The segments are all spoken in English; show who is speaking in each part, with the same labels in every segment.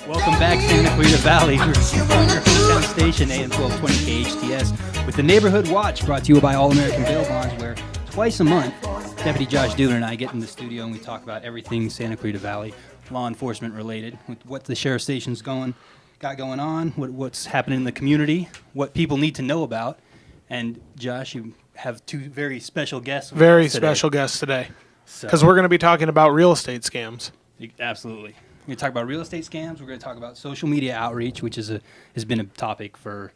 Speaker 1: Welcome back, Santa Clarita Valley. We're on your hometown station, AM 1220 KHTS, with the Neighborhood Watch, brought to you by All American Bail Bonds, where twice a month, Deputy Josh Dubin and I get in the studio and we talk about everything Santa Clarita Valley, law enforcement related, with what the sheriff's station's got going on, what's happening in the community, what people need to know about. And Josh, you have two very special guests.
Speaker 2: Very special guests today, because we're going to be talking about real estate scams.
Speaker 1: Absolutely. We're going to talk about real estate scams. We're going to talk about social media outreach, which has been a topic for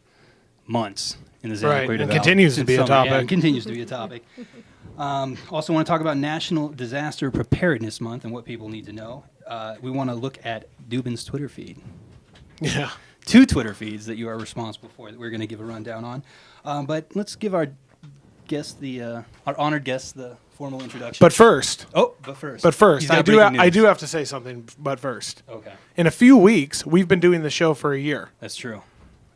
Speaker 1: months in the Santa Clarita Valley.
Speaker 2: Continues to be a topic.
Speaker 1: Yeah, it continues to be a topic. Also want to talk about National Disaster Preparedness Month and what people need to know. We want to look at Dubin's Twitter feed.
Speaker 2: Yeah.
Speaker 1: 2 Twitter feeds that you are responsible for that we're going to give a rundown on. But let's give our guest, our honored guest, the formal introduction.
Speaker 2: But first, I do have to say something. But first,
Speaker 1: okay.
Speaker 2: In a few weeks, we've been doing the show for a year.
Speaker 1: That's true.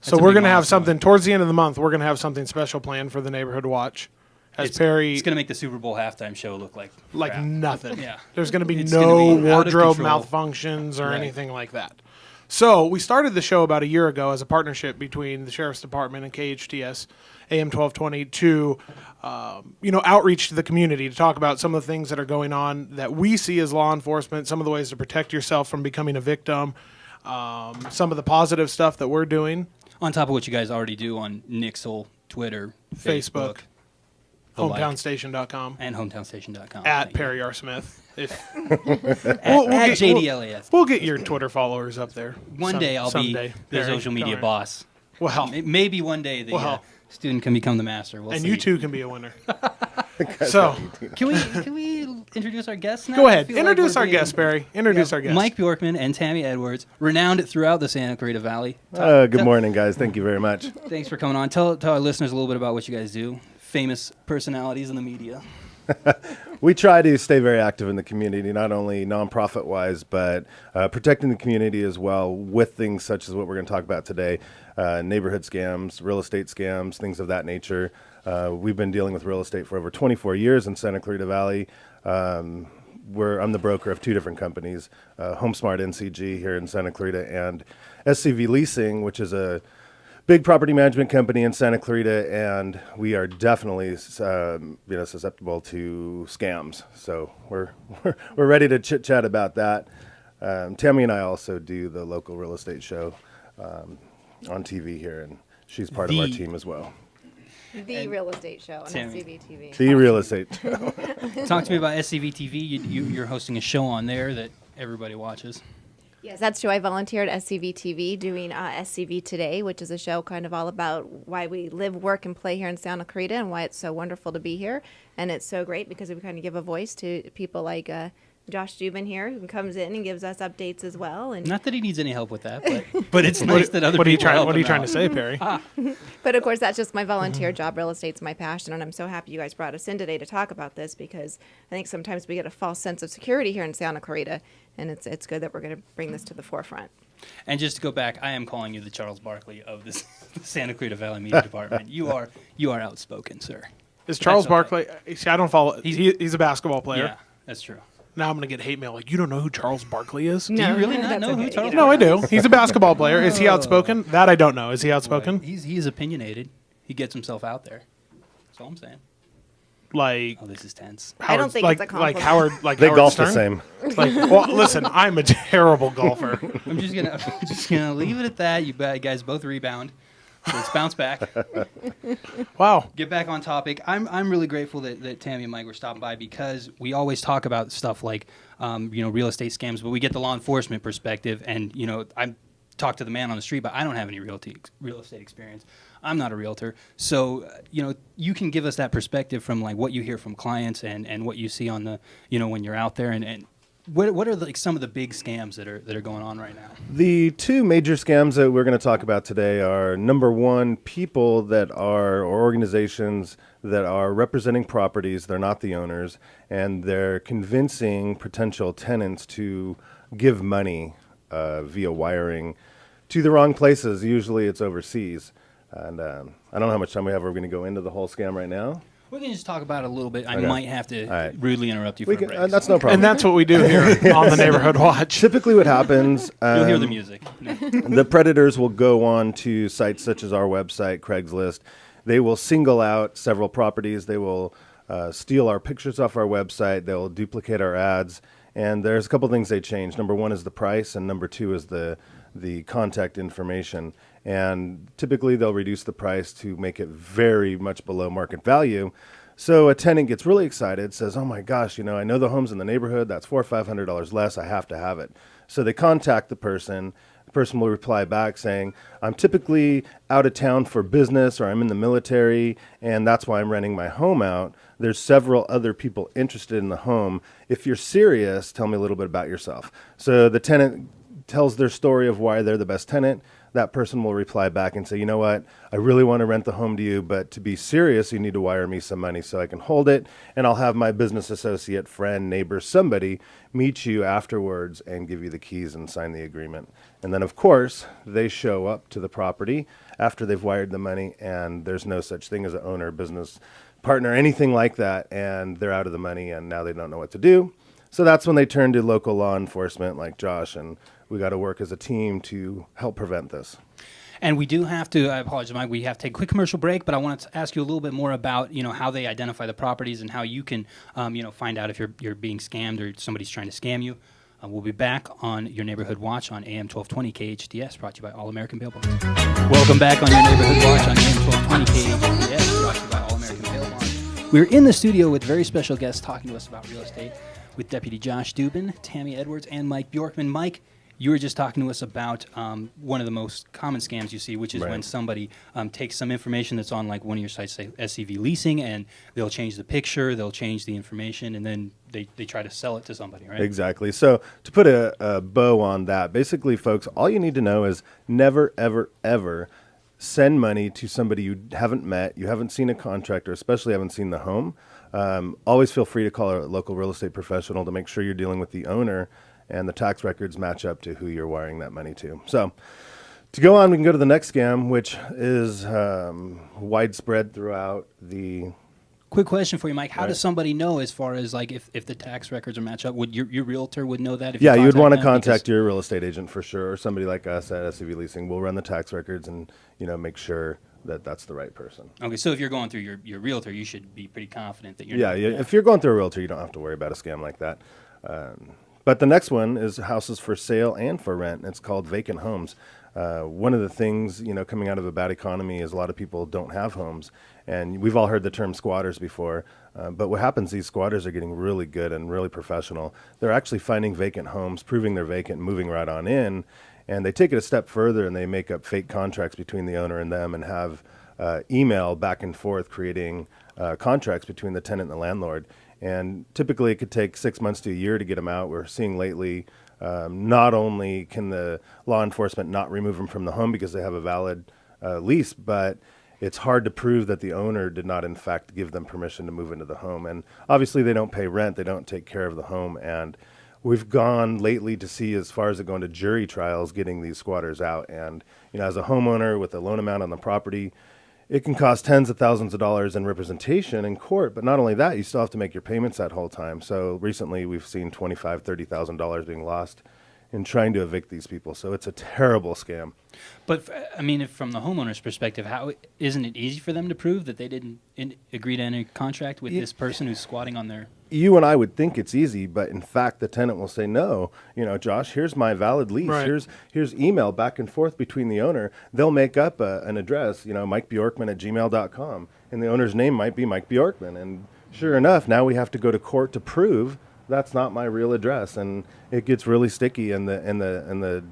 Speaker 2: So we're going to have something towards the end of the month. We're going to have something special planned for the Neighborhood Watch.
Speaker 1: It's going to make the Super Bowl halftime show look like crap.
Speaker 2: Nothing.
Speaker 1: Yeah.
Speaker 2: There's going to be no wardrobe malfunctions or anything like that. So we started the show about a year ago as a partnership between the Sheriff's Department and KHTS, AM 1220, to outreach to the community to talk about some of the things that are going on that we see as law enforcement, some of the ways to protect yourself from becoming a victim, some of the positive stuff that we're doing.
Speaker 1: On top of what you guys already do on Nixle, Twitter, Facebook.
Speaker 2: HometownStation.com.
Speaker 1: And HometownStation.com.
Speaker 2: At Perry R. Smith.
Speaker 1: At JDLAS.
Speaker 2: We'll get your Twitter followers up there.
Speaker 1: One day I'll be the social media boss.
Speaker 2: Well,
Speaker 1: maybe one day the student can become the master. We'll see.
Speaker 2: You too can be a winner. So,
Speaker 1: can we introduce our guests now?
Speaker 2: Go ahead. Introduce our guests, Barry. Introduce our guests.
Speaker 1: Mike Bjorkman and Tammy Edwards, renowned throughout the Santa Clarita Valley.
Speaker 3: Good morning, guys. Thank you very much.
Speaker 1: Thanks for coming on. Tell our listeners a little bit about what you guys do. Famous personalities in the media.
Speaker 3: We try to stay very active in the community, not only nonprofit-wise, but protecting the community as well with things such as what we're going to talk about today, neighborhood scams, real estate scams, things of that nature. We've been dealing with real estate for over 24 years in Santa Clarita Valley. I'm the broker of 2 different companies, HomeSmart NCG here in Santa Clarita and SCV Leasing, which is a big property management company in Santa Clarita, and we are definitely susceptible to scams. So we're ready to chit chat about that. Tammy and I also do the local real estate show on TV here, and she's part of our team as well.
Speaker 4: The real estate show on SCV TV.
Speaker 3: The real estate show.
Speaker 1: Talk to me about SCV TV. You're hosting a show on there that everybody watches.
Speaker 4: Yes, that's true. I volunteered at SCV TV doing SCV Today, which is a show kind of all about why we live, work, and play here in Santa Clarita and why it's so wonderful to be here. And it's so great because we kind of give a voice to people like Josh Dubin here, who comes in and gives us updates as well. And
Speaker 1: not that he needs any help with that, but it's nice that other people help him.
Speaker 2: What are you trying to say, Perry?
Speaker 4: But of course, that's just my volunteer job. Real estate's my passion, and I'm so happy you guys brought us in today to talk about this because I think sometimes we get a false sense of security here in Santa Clarita, and it's good that we're going to bring this to the forefront.
Speaker 1: And just to go back, I am calling you the Charles Barkley of the Santa Clarita Valley Media Department. You are outspoken, sir.
Speaker 2: Is Charles Barkley? See, I don't follow. He's a basketball player.
Speaker 1: Yeah, that's true.
Speaker 2: Now I'm going to get hate mail. Like, you don't know who Charles Barkley is?
Speaker 1: No, do you really not know who Charles Barkley is?
Speaker 2: No, I do. He's a basketball player. Is he outspoken? That I don't know. Is he outspoken?
Speaker 1: He's opinionated. He gets himself out there. That's all I'm saying.
Speaker 2: Like,
Speaker 1: oh, this is tense.
Speaker 4: I don't think it's a compliment.
Speaker 3: They
Speaker 2: Howard
Speaker 3: golf
Speaker 2: Stern?
Speaker 3: the same.
Speaker 2: Well, listen, I'm a terrible golfer.
Speaker 1: I'm just gonna leave it at that. You guys both rebound. So let's bounce back.
Speaker 2: Wow.
Speaker 1: Get back on topic. I'm really grateful that Tammy and Mike were stopping by because we always talk about stuff like real estate scams, but we get the law enforcement perspective, and I talk to the man on the street, but I don't have any real estate experience. I'm not a realtor, so you can give us that perspective from like what you hear from clients and what you see on the when you're out there and what are some of the big scams that are going on right now?
Speaker 3: The 2 major scams that we're going to talk about today are, number one, people that are, or organizations that are representing properties, they're not the owners, and they're convincing potential tenants to give money via wiring to the wrong places. Usually it's overseas. And I don't know how much time we have. We're going to go into the whole scam right now.
Speaker 1: We can just talk about it a little bit. I
Speaker 3: Okay.
Speaker 1: might have to
Speaker 3: right.
Speaker 1: rudely interrupt you for a break.
Speaker 3: That's no problem.
Speaker 2: And that's what we do here on the Neighborhood Watch.
Speaker 3: Typically what happens,
Speaker 1: You'll hear the music.
Speaker 3: the predators will go on to sites such as our website, Craigslist. They will single out several properties. They will steal our pictures off our website. They'll duplicate our ads. And there's a couple things they change. Number one is the price, and number two is the contact information. And typically they'll reduce the price to make it very much below market value. So a tenant gets really excited, says, oh my gosh, I know the home's in the neighborhood. That's $400 or $500 less. I have to have it. So they contact the person. The person will reply back saying, I'm typically out of town for business, or I'm in the military, and that's why I'm renting my home out. There's several other people interested in the home. If you're serious, tell me a little bit about yourself. So the tenant tells their story of why they're the best tenant. That person will reply back and say, you know what, I really want to rent the home to you, but to be serious, you need to wire me some money so I can hold it, and I'll have my business associate, friend, neighbor, somebody meet you afterwards and give you the keys and sign the agreement. And then, of course, they show up to the property after they've wired the money, and there's no such thing as an owner, business partner, anything like that, and they're out of the money, and now they don't know what to do. So that's when they turn to local law enforcement like Josh, and we got to work as a team to help prevent this.
Speaker 1: And we do have to, I apologize, Mike, we have to take a quick commercial break, but I wanted to ask you a little bit more about, how they identify the properties and how you can, find out if you're being scammed or somebody's trying to scam you. We'll be back on Your Neighborhood Watch on AM 1220 KHTS, brought to you by All American Bail Bonds. Welcome back on Your Neighborhood Watch on AM 1220 KHTS, brought to you by All American Bail Bonds. We're in the studio with very special guests talking to us about real estate with Deputy Josh Dubin, Tammy Edwards, and Mike Bjorkman. Mike, you were just talking to us about one of the most common scams you see, which is when somebody takes some information that's on like one of your sites, say SCV Leasing, and they'll change the picture, they'll change the information, and then they try to sell it to somebody, right?
Speaker 3: Exactly. So to put a bow on that, basically, folks, all you need to know is never, ever, ever send money to somebody you haven't met, you haven't seen a contract, or especially haven't seen the home. Always feel free to call a local real estate professional to make sure you're dealing with the owner and the tax records match up to who you're wiring that money to. So to go on, we can go to the next scam, which is widespread throughout the...
Speaker 1: Quick question for you, Mike. How
Speaker 3: Right.
Speaker 1: does somebody know as far as like if the tax records are match up? Would your realtor would know that? If
Speaker 3: Yeah, you would want to
Speaker 1: them?
Speaker 3: contact your real estate agent for sure, or somebody like us at SCV Leasing. We'll run the tax records and make sure that that's the right person.
Speaker 1: Okay, so if you're going through your realtor, you should be pretty confident that you're
Speaker 3: Yeah, if you're going through a realtor, you don't have to worry about a scam like that. But the next one is houses for sale and for rent. It's called vacant homes. One of the things, coming out of a bad economy is a lot of people don't have homes. And we've all heard the term squatters before. But what happens, these squatters are getting really good and really professional. They're actually finding vacant homes, proving they're vacant, and moving right on in. And they take it a step further and they make up fake contracts between the owner and them and have email back and forth creating contracts between the tenant and the landlord. And typically it could take 6 months to a year to get them out. We're seeing lately not only can the law enforcement not remove them from the home because they have a valid lease, but it's hard to prove that the owner did not in fact give them permission to move into the home. And obviously they don't pay rent, they don't take care of the home. And we've gone lately to see as far as it going to jury trials getting these squatters out. And as a homeowner with a loan amount on the property, it can cost tens of thousands of dollars in representation in court, but not only that, you still have to make your payments that whole time. So recently we've seen $25,000, $30,000 being lost in trying to evict these people. So it's a terrible scam.
Speaker 1: But if from the homeowner's perspective, how isn't it easy for them to prove that they didn't agree to enter contract with this person who's squatting on their...
Speaker 3: You and I would think it's easy, but in fact, the tenant will say, no, Josh, here's my valid lease.
Speaker 2: Right.
Speaker 3: Here's email back and forth between the owner. They'll make up an address, MikeBjorkman@gmail.com, and the owner's name might be Mike Bjorkman. And sure enough, now we have to go to court to prove that's not my real address. And it gets really sticky, and the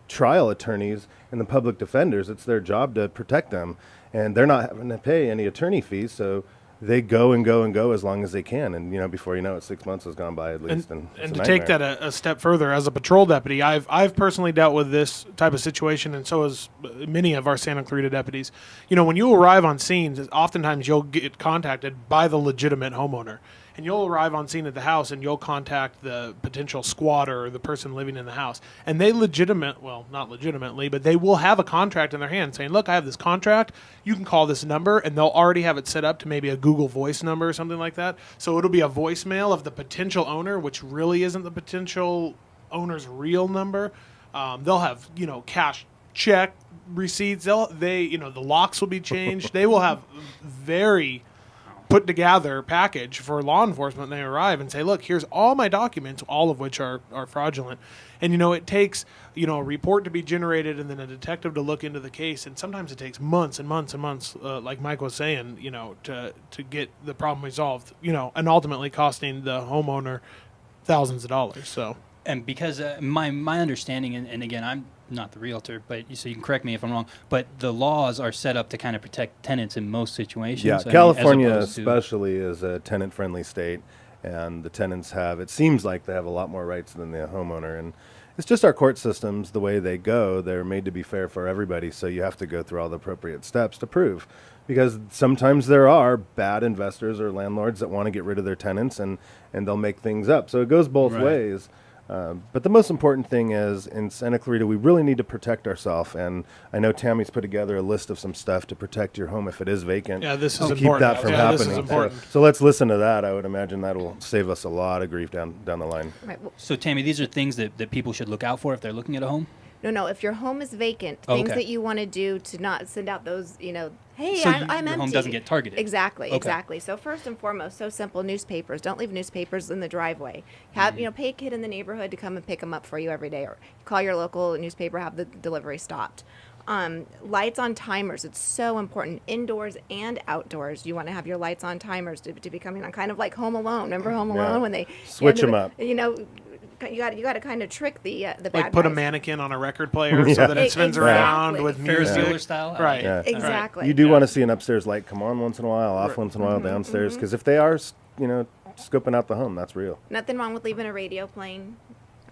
Speaker 3: trial attorneys and the public defenders, it's their job to protect them. And they're not having to pay any attorney fees, so they go and go and go as long as they can. And, before you know it, 6 months has gone by at least. And
Speaker 2: to take that a step further, as a patrol deputy, I've personally dealt with this type of situation, and so has many of our Santa Clarita deputies. When you arrive on scenes, oftentimes you'll get contacted by the legitimate homeowner. and you'll arrive on scene at the house and you'll contact the potential squatter or the person living in the house. And they not legitimately, but they will have a contract in their hand saying, look, I have this contract. You can call this number, and they'll already have it set up to maybe a Google Voice number or something like that. So it'll be a voicemail of the potential owner, which really isn't the potential owner's real number. They'll have, cash check receipts. The locks will be changed. They will have very put together package for law enforcement when they arrive and say, look, here's all my documents, all of which are fraudulent. And, it takes, a report to be generated and then a detective to look into the case. And sometimes it takes months and months and months, like Mike was saying, to get the problem resolved, and ultimately costing the homeowner thousands of dollars. So.
Speaker 1: And because my understanding, and again, I'm not the realtor, but so you can correct me if I'm wrong, but the laws are set up to kind of protect tenants in most situations.
Speaker 3: Yeah, California especially is a tenant-friendly state, and the tenants it seems like they have a lot more rights than the homeowner. And it's just our court systems, the way they go, they're made to be fair for everybody, so you have to go through all the appropriate steps to prove. Because sometimes there are bad investors or landlords that want to get rid of their tenants, and they'll make things up. So it goes both ways. But the most important thing is, in Santa Clarita, we really need to protect ourselves. And I know Tammy's put together a list of some stuff to protect your home if it is vacant.
Speaker 2: Yeah, this is
Speaker 3: keep
Speaker 2: important.
Speaker 3: that from happening.
Speaker 2: This is important.
Speaker 3: So let's listen to that. I would imagine that will save us a lot of grief down the line.
Speaker 4: Right. Well,
Speaker 1: So, Tammy, these are things that people should look out for if they're looking at a home?
Speaker 4: no. If your home is vacant,
Speaker 1: Oh,
Speaker 4: things
Speaker 1: okay.
Speaker 4: that you want to do to not send out those, hey,
Speaker 1: So
Speaker 4: I'm
Speaker 1: your
Speaker 4: empty.
Speaker 1: home doesn't get targeted.
Speaker 4: Exactly,
Speaker 1: Okay.
Speaker 4: exactly. So first and foremost, so simple, newspapers. Don't leave newspapers in the driveway. Have, pay a kid in the neighborhood to come and pick them up for you every day, or call your local newspaper, have the delivery stopped. Lights on timers. It's so important, indoors and outdoors. You want to have your lights on timers to be coming on, kind of like Home Alone. Remember Home Alone when they
Speaker 3: Switch 'em up.
Speaker 4: You got to kind of trick the bad
Speaker 2: Like put a
Speaker 4: guys.
Speaker 2: mannequin on a record player so that it spins around
Speaker 4: Exactly.
Speaker 2: with
Speaker 1: Ferris
Speaker 2: music.
Speaker 1: Bueller style? I
Speaker 2: Right.
Speaker 1: like it.
Speaker 4: Exactly.
Speaker 3: You do want to see an upstairs light come on once in a while, off once in a while downstairs, because if they are, scoping out the home, that's real.
Speaker 4: Nothing wrong with leaving a radio playing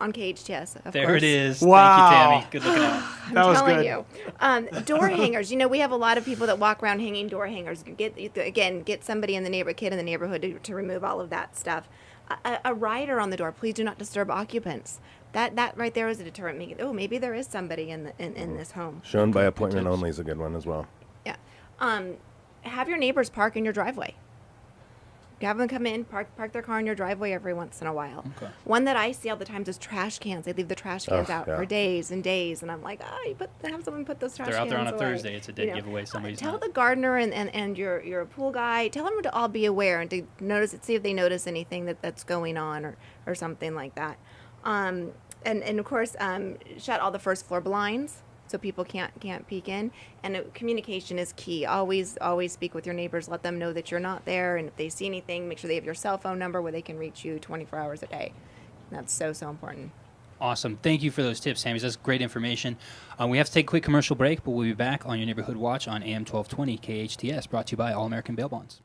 Speaker 4: on KHTS. Of
Speaker 1: There
Speaker 4: course.
Speaker 1: it is.
Speaker 2: Wow.
Speaker 1: Thank you, Tammy. Good looking out.
Speaker 4: I'm
Speaker 2: That was
Speaker 4: telling
Speaker 2: good.
Speaker 4: you. Door hangers. We have a lot of people that walk around hanging door hangers. Get somebody in the kid in the neighborhood to remove all of that stuff. A rider on the door. Please do not disturb occupants. That right there is a deterrent. Maybe there is somebody in this home.
Speaker 3: Shown by appointment only is a good one as well.
Speaker 4: Yeah. Have your neighbors park in your driveway. Have them come in, park their car in your driveway every once in a while.
Speaker 1: Okay.
Speaker 4: One that I see all the time is trash cans. They leave the trash cans out
Speaker 3: yeah.
Speaker 4: for days and days, and I'm like, have someone put those trash
Speaker 1: They're
Speaker 4: cans
Speaker 1: out there on a
Speaker 4: away.
Speaker 1: Thursday. It's a dead giveaway. Somebody's
Speaker 4: Tell
Speaker 1: not.
Speaker 4: the gardener and your pool guy. Tell them to all be aware and to notice it. See if they notice anything that's going on or something like that. And of course, shut all the first floor blinds so people can't peek in. And communication is key. Always speak with your neighbors. Let them know that you're not there. And if they see anything, make sure they have your cell phone number where they can reach you 24 hours a day. That's so important.
Speaker 1: Awesome. Thank you for those tips, Tammy. That's great information. We have to take a quick commercial break, but we'll be back on your Neighborhood Watch on AM 1220 KHTS, brought to you by All American Bail Bonds.